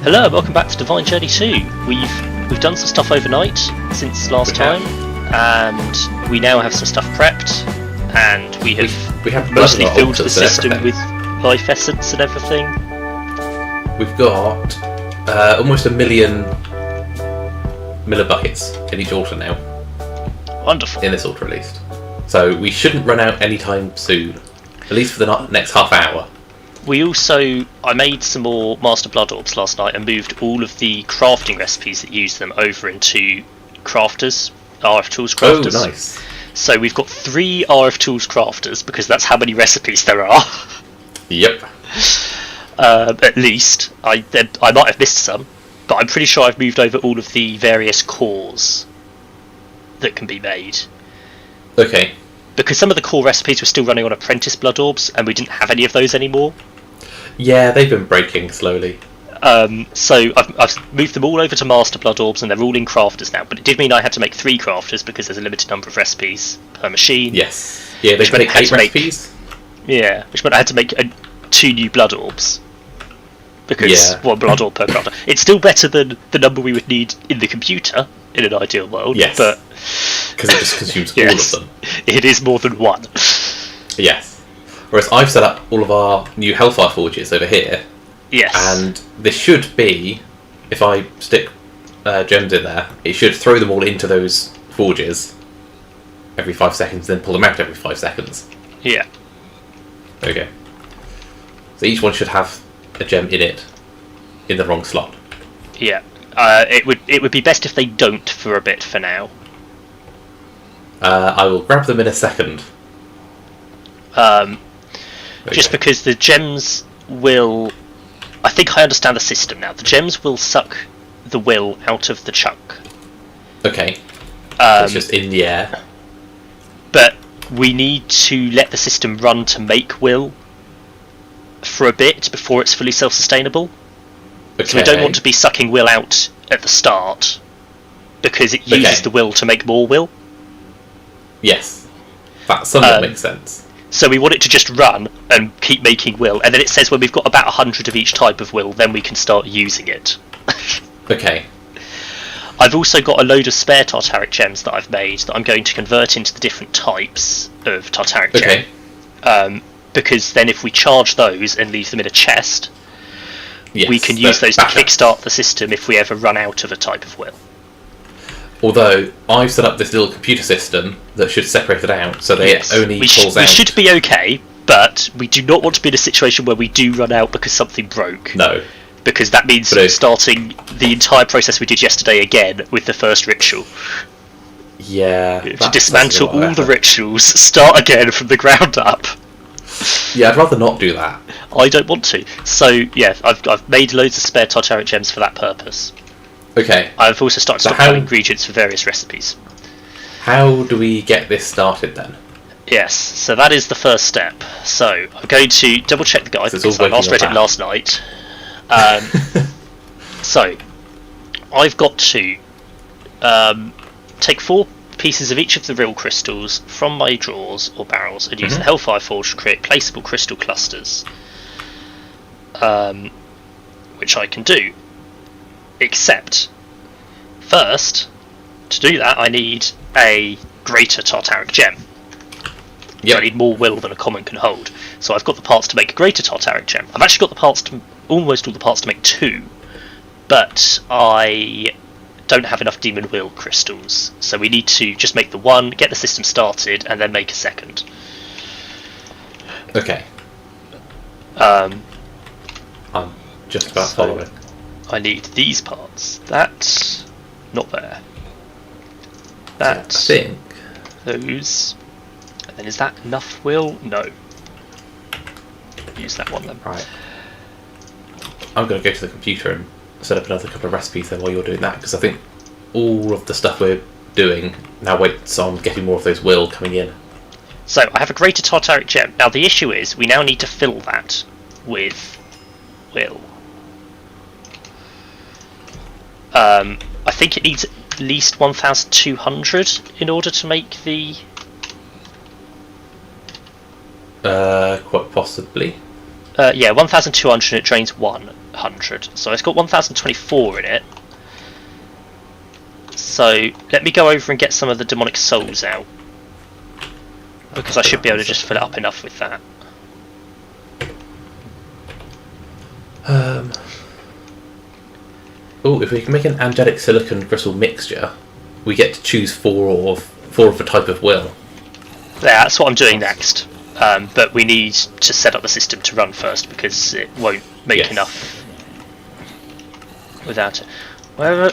Hello, and welcome back to Divine Journey 2. We've done some stuff overnight since last time, and we now have some stuff prepped, and we have mostly filled the system with life essence and everything. We've got almost 1 million miller buckets in each altar now. Wonderful. In this altar, at least. So we shouldn't run out anytime soon, at least for the next half hour. I made some more Master Blood Orbs last night and moved all of the crafting recipes that use them over into crafters, RF Tools crafters. Oh, nice. So we've got 3 RF Tools crafters, because that's how many recipes there are. Yep. At least. I might have missed some, but I'm pretty sure I've moved over all of the various cores that can be made. Okay. Because some of the core recipes were still running on Apprentice Blood Orbs, and we didn't have any of those anymore. Yeah, they've been breaking slowly. So I've moved them all over to Master Blood Orbs, and they're all in crafters now. But it did mean I had to make 3 crafters because there's a limited number of recipes per machine. Yes. Yeah, they make 8 recipes. Yeah, which meant I had to make 2 new Blood Orbs. Because 1 Blood Orb per crafter. It's still better than the number we would need in the computer in an ideal world. Yes. But because it just consumes all of them. It is more than 1. Yes. Whereas I've set up all of our new Hellfire Forges over here. Yes. And this should be, if I stick gems in there, it should throw them all into those forges every 5 seconds, then pull them out every 5 seconds. Yeah. Okay. So each one should have a gem in it, in the wrong slot. Yeah. It would be best if they don't for a bit for now. I will grab them in a second. Just because the gems will... I think I understand the system now. The gems will suck the will out of the chunk. Okay. It's just in the air. But we need to let the system run to make will for a bit before it's fully self-sustainable. Okay. So we don't want to be sucking will out at the start, because it uses the will to make more will. Yes. That somewhat makes sense. So we want it to just run and keep making will, and then it says when we've got about 100 of each type of will, then we can start using it. Okay. I've also got a load of spare Tartaric gems that I've made that I'm going to convert into the different types of Tartaric gem. Because then if we charge those and leave them in a chest, we can use those to kickstart the system if we ever run out of a type of will. Although I've set up this little computer system that should separate it out, so that it only pulls out. We should be okay, but we do not want to be in a situation where we do run out because something broke. No. Because that means starting the entire process we did yesterday again with the first ritual. Yeah. To dismantle all the rituals, start again from the ground up. Yeah, I'd rather not do that. I don't want to. So yeah, I've made loads of spare Tartaric gems for that purpose. Okay. I've also started stockpiling ingredients for various recipes. How do we get this started then? Yes, so that is the first step. So I'm going to double check the guide because I last read it last night. So I've got to take 4 pieces of each of the real crystals from my drawers or barrels and use the Hellfire Forge to create placeable crystal clusters, which I can do. Except, first, to do that I need a greater Tartaric gem. Yep. So I need more will than a common can hold. So I've got the parts to make a greater Tartaric gem. I've actually got the parts to almost all the parts to make 2, but I don't have enough demon will crystals. So we need to just make the 1, get the system started, and then make a second. Okay. I'm just about following. I need these parts. That, not there. That, I think. Those. And then is that enough will? No. Use that one then. Right. I'm going to go to the computer and set up another couple of recipes then while you're doing that, because I think all of the stuff we're doing now waits on getting more of those will coming in. So I have a greater Tartaric gem. Now the issue is we now need to fill that with will. I think it needs at least 1,200 in order to make the... Quite possibly. Yeah, 1,200 and it drains 1. 1,700. So it's got 1,024 in it. So let me go over and get some of the demonic souls out, because I should be able to just fill it up enough with that. Oh, if we can make an angelic silicon crystal mixture, we get to choose four of the type of will. Yeah, that's what I'm doing next. But we need to set up the system to run first, because it won't make enough without it. Well,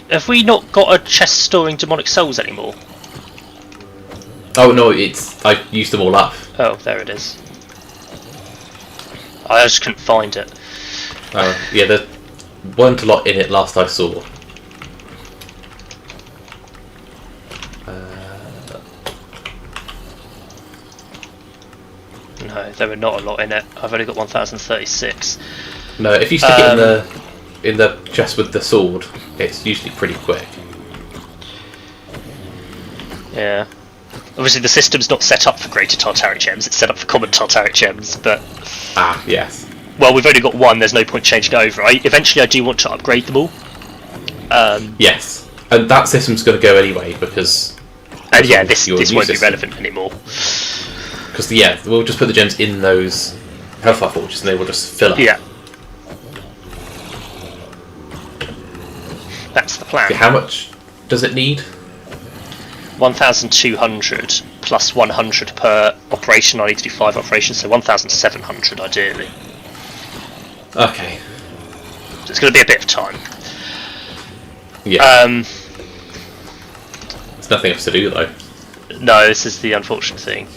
have we not got a chest storing demonic souls anymore? Oh no, I used them all up. Oh, there it is. I just couldn't find it. Yeah, there weren't a lot in it last I saw. No, there were not a lot in it. I've only got 1,036. No, if you stick it in the chest with the sword, it's usually pretty quick. Yeah. Obviously, the system's not set up for greater Tartaric gems. It's set up for common Tartaric gems, but Yes. Well, we've only got one. There's no point changing over. Eventually, I do want to upgrade them all. Yes, and that system's going to go anyway because. And yeah, this won't be relevant anymore. Because we'll just put the gems in those Hellfire Forges and they will just fill up. Yeah. That's the plan. How much does it need? 1,200 plus 100 per operation. I need to do 5 operations, so 1,700 ideally. Okay. So it's going to be a bit of time. Yeah. There's nothing else to do though. No, this is the unfortunate thing.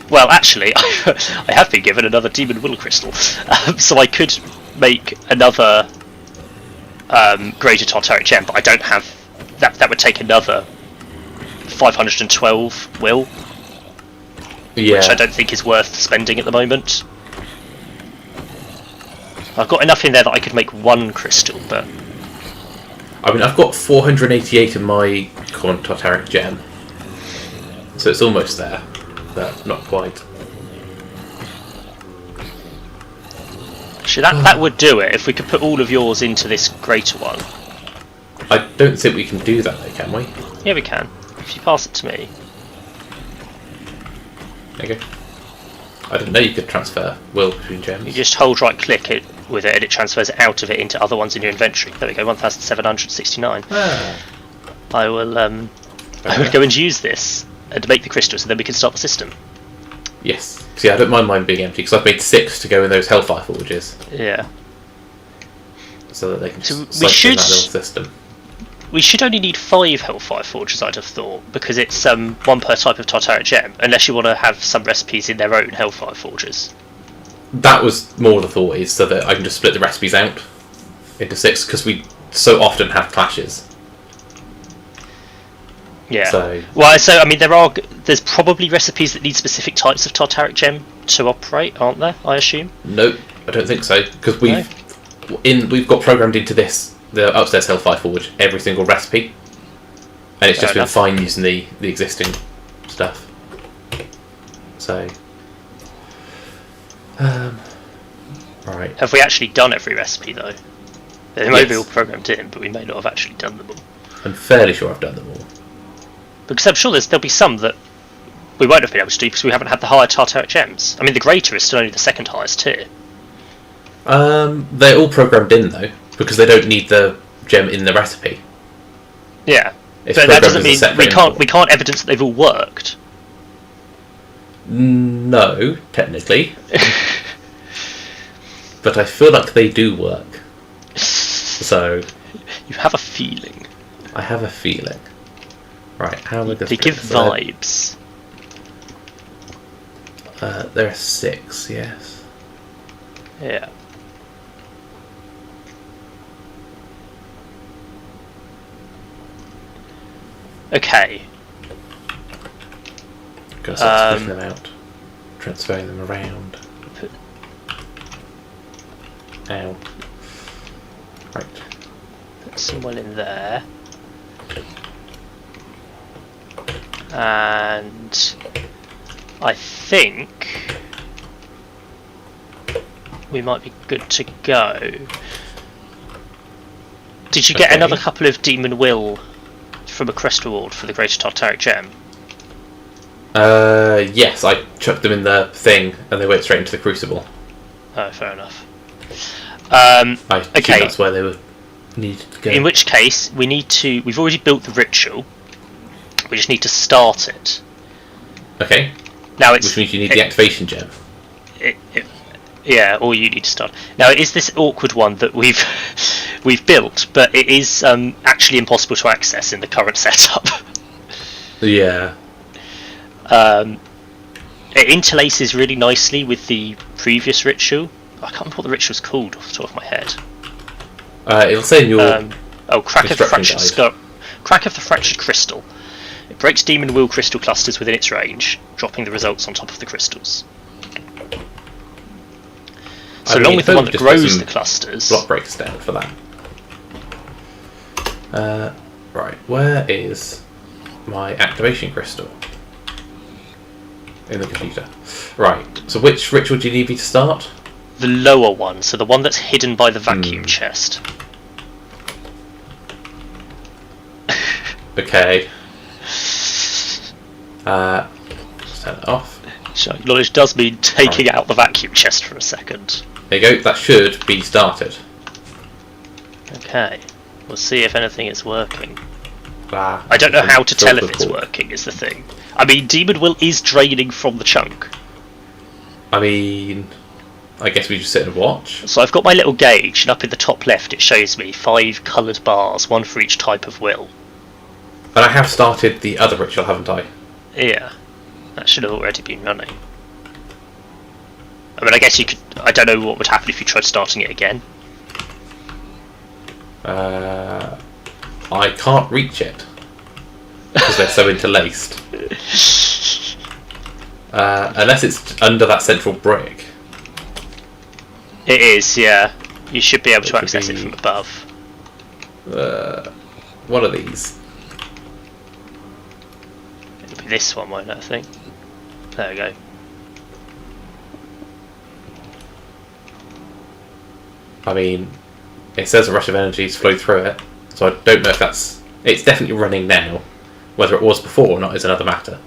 Well, actually, I have been given another Demon Will Crystal, so I could make another Greater Tartaric Gem, but I don't have that. That would take another 512 Will, which I don't think is worth spending at the moment. I've got enough in there that I could make one crystal, but I mean, I've got 488 in my common Tartaric Gem, so it's almost there, but not quite. Actually, that would do it if we could put all of yours into this greater one. I don't think we can do that though, can we? Yeah, we can. If you pass it to me. There you go. I didn't know you could transfer will between gems. You just hold right click it with it and it transfers it out of it into other ones in your inventory. There we go, 1,769. I will go and use this and make the crystals, and then we can start the system. Yes. See, I don't mind mine being empty because I've made 6 to go in those Hellfire Forges. Yeah. So that they can So just cycle in that little system. We should only need 5 Hellfire Forges, I'd have thought, because it's 1 per type of Tartaric Gem, unless you want to have some recipes in their own Hellfire Forges. That was more the thought, is so that I can just split the recipes out into 6, because we so often have clashes. Yeah. So I mean, there's probably recipes that need specific types of Tartaric Gem to operate, aren't there? I assume. Nope, I don't think so, because we've got programmed into the upstairs Hellfire Forge every single recipe, and it's just been fine using the existing stuff. So, right. Have we actually done every recipe though? They may be all programmed in, but we may not have actually done them all. I'm fairly sure I've done them all. Because I'm sure there'll be some that we won't have been able to do because we haven't had the higher Tartaric Gems. I mean, the Greater is still only the second highest tier. They're all programmed in though, because they don't need the gem in the recipe. Yeah, It's but that doesn't programmed mean as a separate we can't evidence that they've all worked. No, technically. But I feel like they do work. So you have a feeling. I have a feeling. Right, how would this? They give vibes. There are 6, yes. Yeah. Okay. Gotta start splitting them out, transferring them around. Ow. Right. Put someone in there. And I think we might be good to go. Did you get another couple of Demon Will from a crest reward for the Greater Tartaric Gem? Yes, I chucked them in the thing and they went straight into the Crucible. Oh, fair enough. I think that's where they were needed to go. In which case, we've already built the ritual. We just need to start it. Okay. Now which means you need the activation gem. Yeah, or you need to start. Now it is this awkward one that we've built, but it is actually impossible to access in the current setup. Yeah. It interlaces really nicely with the previous ritual. I can't remember what the ritual's called off the top of my head. It'll say in your Crack of the Fractured Crystal. It breaks Demon Will crystal clusters within its range, dropping the results on top of the crystals. So along with the one that grows the clusters. Block breaks down for that. Right, where is my activation crystal? In the computer. Right, so which ritual do you need me to start? The lower one, so the one that's hidden by the vacuum chest. Okay. Just turn it off. So acknowledge does mean taking out the vacuum chest for a second. There you go, that should be started. Okay, we'll see if anything is working. Ah, I don't know how to tell if it's working, is the thing. I mean, Demon Will is draining from the chunk. I mean, I guess we just sit and watch. So I've got my little gauge, and up in the top left it shows me 5 coloured bars, one for each type of will. And I have started the other ritual, haven't I? Yeah, that should have already been running. I mean, I guess you could... I don't know what would happen if you tried starting it again. I can't reach it. Because they're so interlaced. Unless it's under that central brick. It is, yeah. You should be able to access it from above. One of these. It'll be this one, won't it, I think? There we go. I mean, it says a rush of energies flow through it, so I don't know if that's... It's definitely running now. Whether it was before or not is another matter.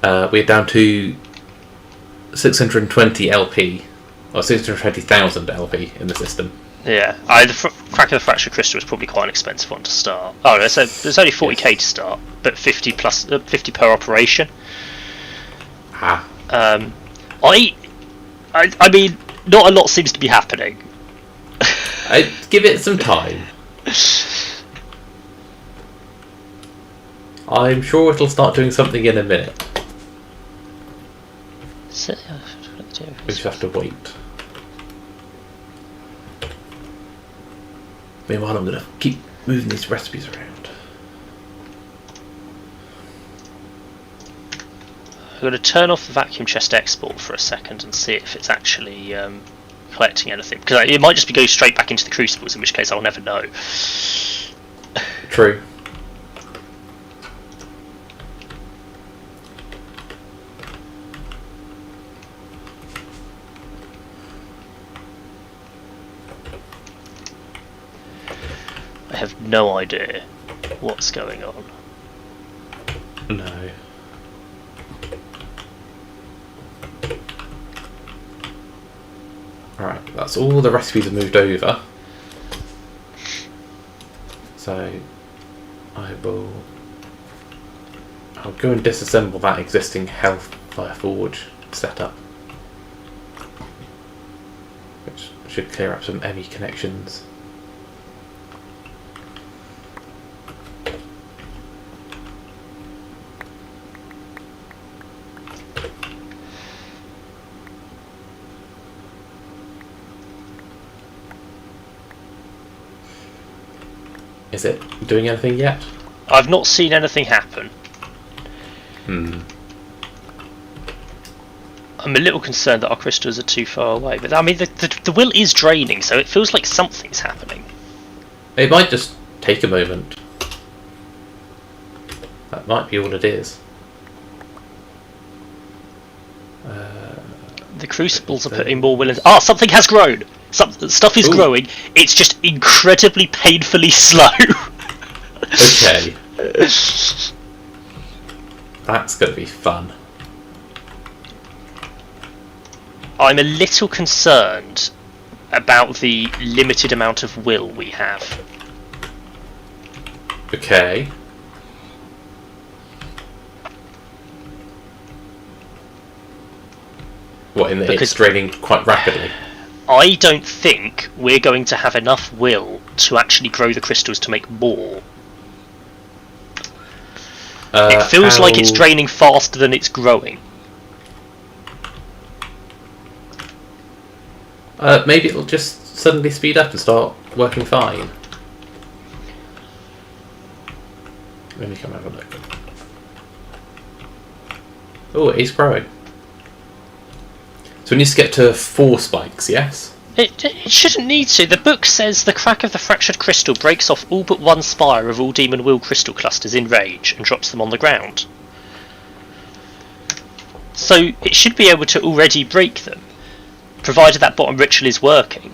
We're down to 620 LP, or 620,000 LP in the system. Yeah, the Crack of the Fractured Crystal is probably quite an expensive one to start. Oh, there's only 40k to start, but 50 per operation. Ah. I mean, not a lot seems to be happening. I'd give it some time. I'm sure it'll start doing something in a minute. We just have to wait. Meanwhile, I'm going to keep moving these recipes around. I'm going to turn off the vacuum chest export for a second and see if it's actually collecting anything. Because it might just be going straight back into the crucibles, in which case I'll never know. True. I have no idea what's going on. No. Alright, that's all the recipes have moved over. So I'll go and disassemble that existing Hellfire Forge setup, which should clear up some ME connections. Is it doing anything yet? I've not seen anything happen. Hmm. I'm a little concerned that our crystals are too far away, but I mean the will is draining, so it feels like something's happening. It might just take a moment. That might be all it is. The crucibles are putting more will in. Something has grown. Stuff is growing. It's just incredibly painfully slow. Okay. That's going to be fun. I'm a little concerned about the limited amount of will we have. Okay. What, in that it's draining quite rapidly? I don't think we're going to have enough will to actually grow the crystals to make more. It feels like it's draining faster than it's growing. Maybe it'll just suddenly speed up and start working fine. Let me come have a look. Oh, it is growing. So it needs to get to 4 spikes, yes? It shouldn't need to. The book says the crack of the fractured crystal breaks off all but 1 spire of all demon will crystal clusters in rage and drops them on the ground. So it should be able to already break them, provided that bottom ritual is working.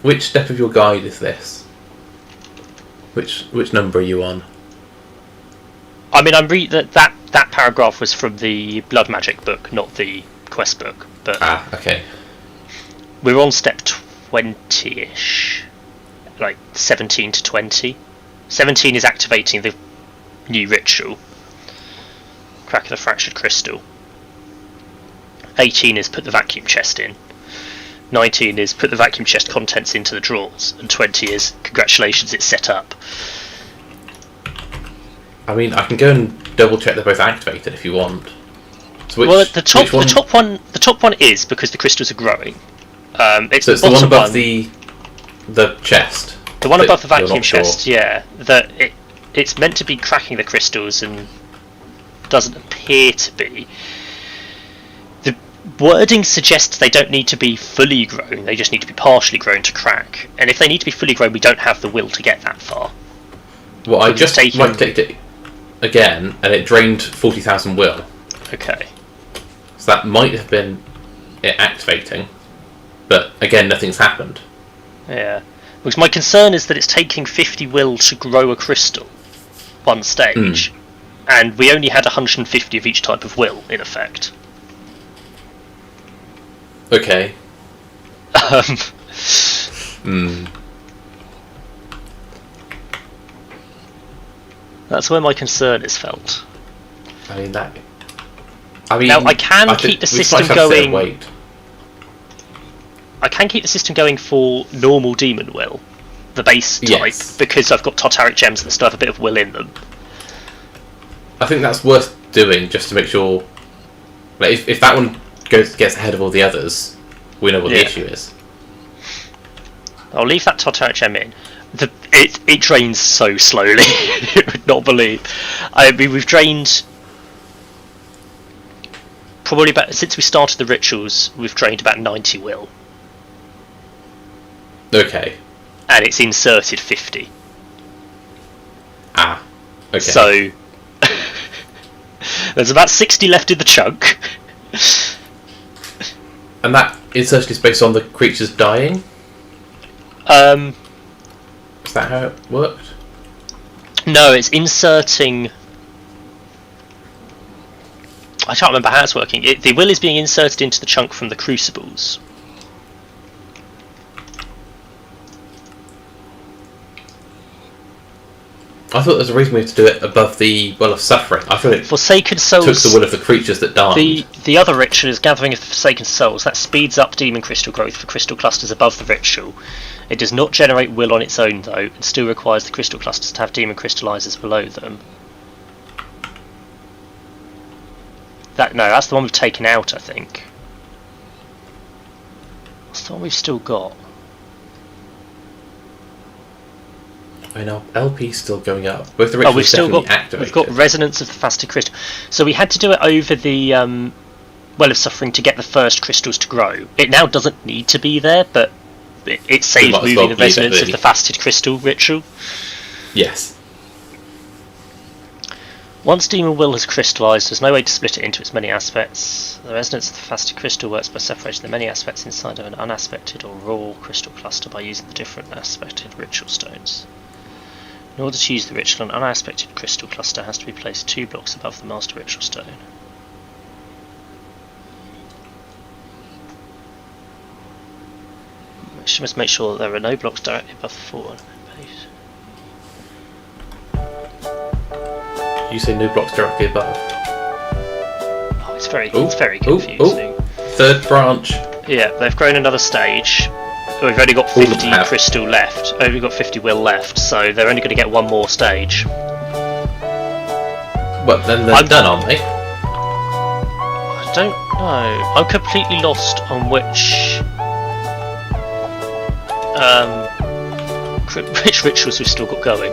Which step of your guide is this? Which number are you on? I mean, that paragraph was from the Blood Magic book, not the quest book. But okay. We're on step 20-ish, like 17 to 20. 17 is activating the new ritual, crack of the fractured crystal. 18 is put the vacuum chest in. 19 is put the vacuum chest contents into the drawers, and 20 is congratulations, it's set up. I mean, I can go and double check they're both activated if you want. So the top one is because the crystals are growing. It's the one above the chest. The one above the vacuum chest, yeah. It's meant to be cracking the crystals and doesn't appear to be. The wording suggests they don't need to be fully grown, they just need to be partially grown to crack. And if they need to be fully grown, we don't have the will to get that far. Well, I just right-clicked it again, and it drained 40,000 will. Okay. So that might have been it activating, but again, nothing's happened. Yeah. Because my concern is that it's taking 50 will to grow a crystal, one stage, and we only had 150 of each type of will, in effect. Okay. That's where my concern is felt. I mean, now I can keep the system going. I can keep the system going for normal demon will, the base type, because I've got Totaric gems that still have a bit of will in them. I think that's worth doing just to make sure. Like, if that one gets ahead of all the others, we know what the issue is. I'll leave that Totaric gem in. It drains so slowly. You would not believe. I mean, we've drained probably about since we started the rituals. We've drained about 90 will. Okay. And it's inserted 50. Okay. So there's about 60 left in the chunk. And that insertion is based on the creatures dying? Is that how it worked? No, it's inserting. I can't remember how it's working. The will is being inserted into the chunk from the crucibles. I thought there was a reason we had to do it above the Well of Suffering. I thought it Forsaken Souls took the will of the creatures that died. The other ritual is Gathering of the Forsaken Souls. That speeds up demon crystal growth for crystal clusters above the ritual. It does not generate will on its own, though, and still requires the crystal clusters to have demon crystallizers below them. That's the one we've taken out, I think. What's the one we've still got? I know, LP's still going up. Both the rituals definitely activated. We've got Resonance of the Faceted Crystal. So we had to do it over the Well of Suffering to get the first crystals to grow. It now doesn't need to be there, but it saves moving the Resonance of the Faceted Crystal ritual. Yes. Once Demon Will has crystallised, there's no way to split it into its many aspects. The resonance of the faceted crystal works by separating the many aspects inside of an unaspected or raw crystal cluster by using the different aspected ritual stones. In order to use the ritual, an unaspected crystal cluster has to be placed 2 blocks above the master ritual stone. She must make sure that there are no blocks directly above the floor. You say no blocks directly above. Oh, it's very confusing. Third branch. Yeah, they've grown another stage. We've only got 50 crystal left. Only got 50 will left, so they're only going to get one more stage. Well, then they're done, aren't they? I don't know. I'm completely lost on which rituals we've still got going.